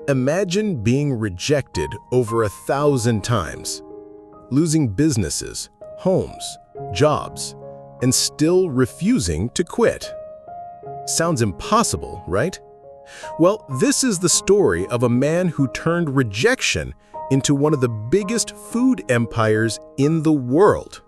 Imagine being rejected over 1,000 times, losing businesses, homes, jobs, and still refusing to quit. Sounds impossible, right? Well, this is the story of a man who turned rejection into one of the biggest food empires in the world.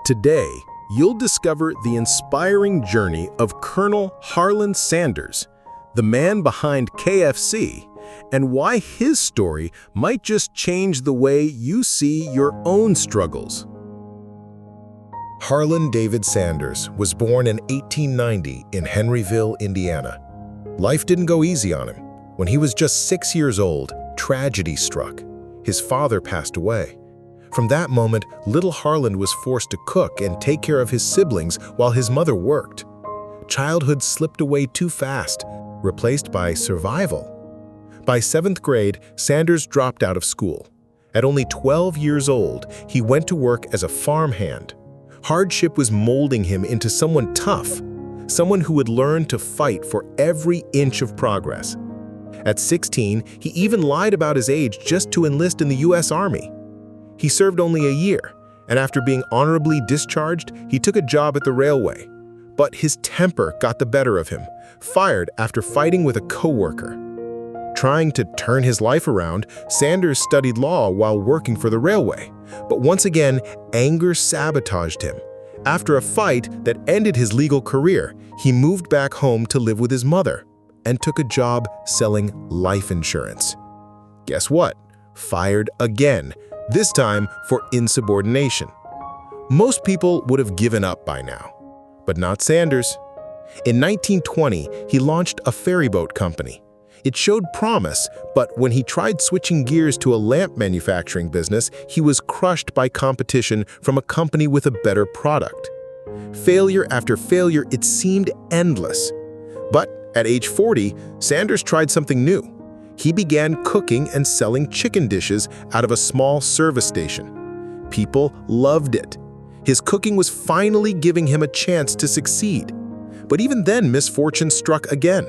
Today, you'll discover the inspiring journey of Colonel Harland Sanders, the man behind KFC, and why his story might just change the way you see your own struggles. Harland David Sanders was born in 1890 in Henryville, Indiana. Life didn't go easy on him. When he was just 6 years old, tragedy struck. His father passed away. From that moment, little Harland was forced to cook and take care of his siblings while his mother worked. Childhood slipped away too fast, replaced by survival. By 7th grade, Sanders dropped out of school. At only 12 years old, he went to work as a farmhand. Hardship was molding him into someone tough, someone who would learn to fight for every inch of progress. At 16, he even lied about his age just to enlist in the U.S. Army. He served only a year, and after being honorably discharged, he took a job at the railway. But his temper got the better of him, fired after fighting with a coworker. Trying to turn his life around, Sanders studied law while working for the railway. But once again, anger sabotaged him. After a fight that ended his legal career, he moved back home to live with his mother and took a job selling life insurance. Guess what? Fired again, this time for insubordination. Most people would have given up by now, but not Sanders. In 1920, he launched a ferryboat company. It showed promise, but when he tried switching gears to a lamp manufacturing business, he was crushed by competition from a company with a better product. Failure after failure, it seemed endless. But at age 40, Sanders tried something new. He began cooking and selling chicken dishes out of a small service station. People loved it. His cooking was finally giving him a chance to succeed. But even then, misfortune struck again.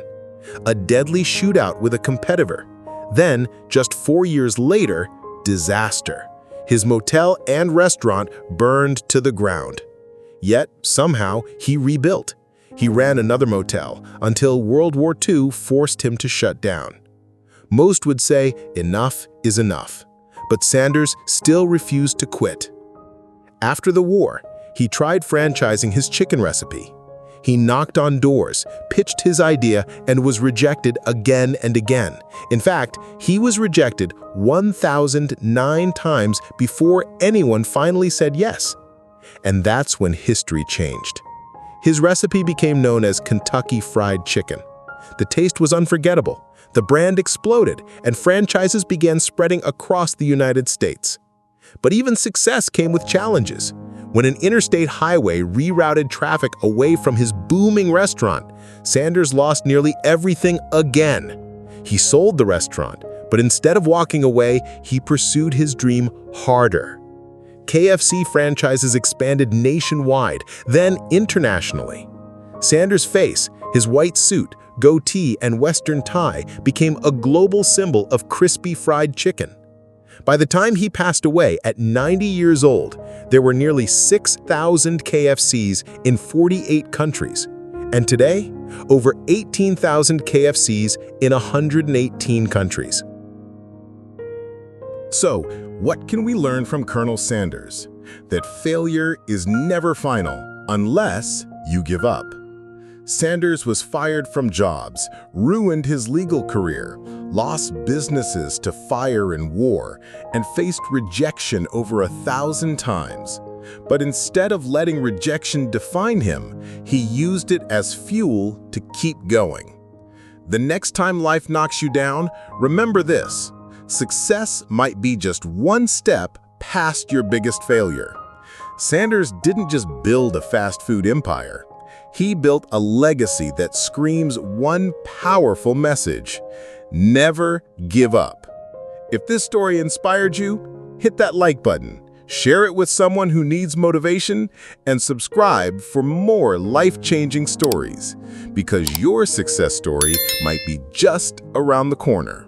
A deadly shootout with a competitor. Then, just 4 years later, disaster. His motel and restaurant burned to the ground. Yet, somehow, he rebuilt. He ran another motel until World War II forced him to shut down. Most would say enough is enough, but Sanders still refused to quit. After the war, he tried franchising his chicken recipe. He knocked on doors, pitched his idea, and was rejected again and again. In fact, he was rejected 1,009 times before anyone finally said yes. And that's when history changed. His recipe became known as Kentucky Fried Chicken. The taste was unforgettable. The brand exploded, and franchises began spreading across the United States. But even success came with challenges. When an interstate highway rerouted traffic away from his booming restaurant, Sanders lost nearly everything again. He sold the restaurant, but instead of walking away, he pursued his dream harder. KFC franchises expanded nationwide, then internationally. Sanders' face, his white suit, goatee, and Western tie became a global symbol of crispy fried chicken. By the time he passed away at 90 years old, there were nearly 6,000 KFCs in 48 countries. And today, over 18,000 KFCs in 118 countries. So, what can we learn from Colonel Sanders? That failure is never final unless you give up. Sanders was fired from jobs, ruined his legal career, lost businesses to fire and war, and faced rejection over 1,000 times. But instead of letting rejection define him, he used it as fuel to keep going. The next time life knocks you down, remember this: success might be just one step past your biggest failure. Sanders didn't just build a fast food empire. He built a legacy that screams one powerful message: never give up. If this story inspired you, hit that like button, share it with someone who needs motivation, and subscribe for more life-changing stories, because your success story might be just around the corner.